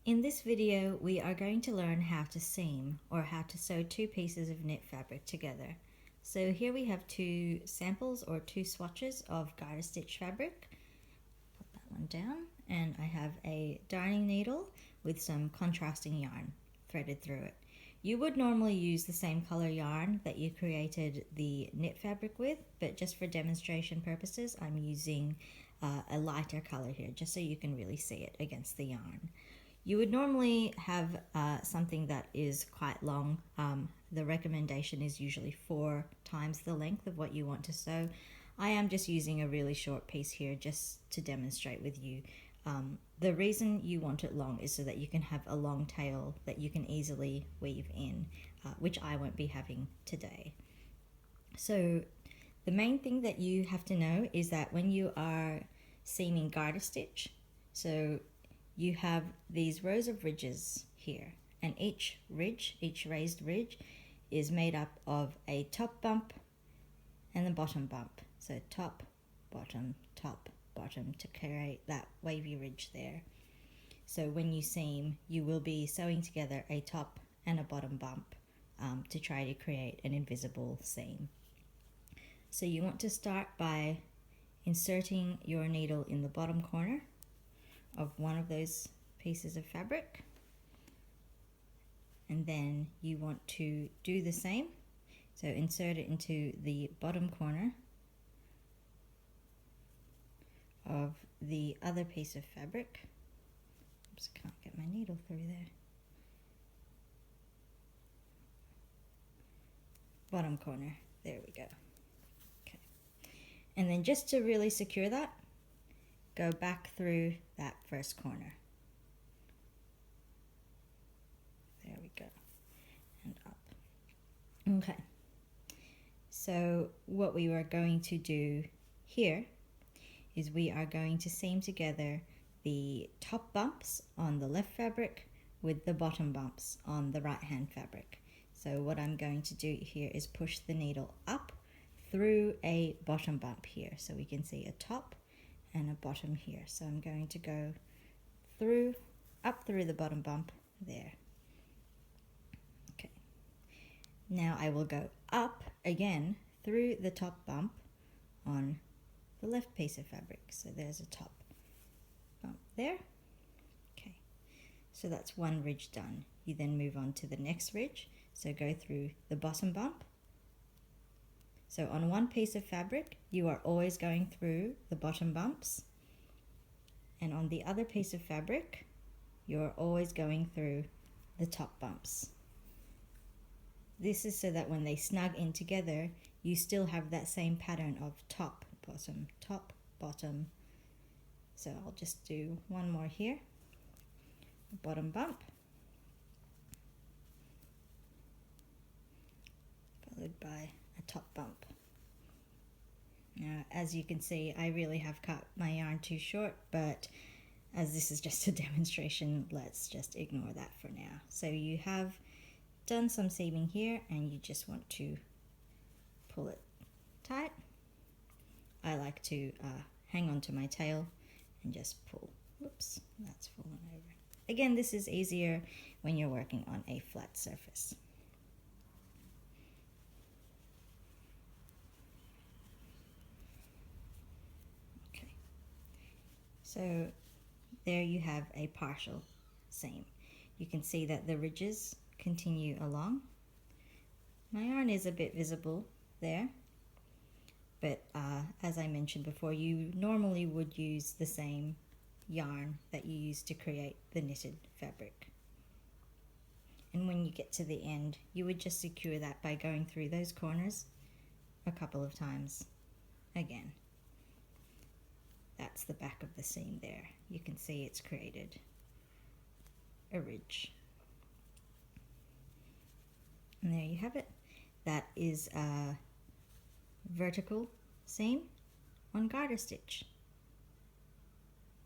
In this video, we are going to learn how to seam, or how to sew two pieces of knit fabric together. So here we have two samples or two swatches of garter stitch fabric. Put that one down, and I have a darning needle with some contrasting yarn threaded through it. You would normally use the same color yarn that you created the knit fabric with, but just for demonstration purposes, I'm using a lighter color here, just so you can really see it against the yarn. You would normally have something that is quite long. The recommendation is usually 4 times the length of what you want to sew. I am just using a really short piece here just to demonstrate with you. The reason you want it long is so that you can have a long tail that you can easily weave in, which I won't be having today. So the main thing that you have to know is that when you are seaming garter stitch, so you have these rows of ridges here, and each raised ridge is made up of a top bump and a bottom bump. So top, bottom, to create that wavy ridge there. So when you seam, you will be sewing together a top and a bottom bump to try to create an invisible seam. So you want to start by inserting your needle in the bottom corner of one of those pieces of fabric, and then you want to do the same. So insert it into the bottom corner of the other piece of fabric. Oops, can't get my needle through there. Bottom corner, there we go. Okay, and then just to really secure that, go back through that first corner. There we go, and up. Okay, so what we are going to do here is we are going to seam together the top bumps on the left fabric with the bottom bumps on the right hand fabric. So what I'm going to do here is push the needle up through a bottom bump here, so we can see a top and a bottom here. So I'm going to go up through the bottom bump there. Okay, now I will go up again through the top bump on the left piece of fabric. So there's a top bump there. Okay, so that's one ridge done. You then move on to the next ridge, so go through the bottom bump. So on one piece of fabric, you are always going through the bottom bumps, and on the other piece of fabric, you're always going through the top bumps. This is so that when they snug in together, you still have that same pattern of top, bottom. So I'll just do one more here, bottom bump, followed by a top bump. Now, as you can see, I really have cut my yarn too short, but as this is just a demonstration, let's just ignore that for now. So you have done some seaming here, and you just want to pull it tight. I like to hang on to my tail and just pull. Whoops, that's fallen over. Again, this is easier when you're working on a flat surface. Okay, so there you have a partial seam. You can see that the ridges continue along. My yarn is a bit visible there, but as I mentioned before, you normally would use the same yarn that you use to create the knitted fabric. And when you get to the end, you would just secure that by going through those corners a couple of times again. That's the back of the seam there. You can see it's created a ridge. And there you have it. That is a vertical seam on garter stitch.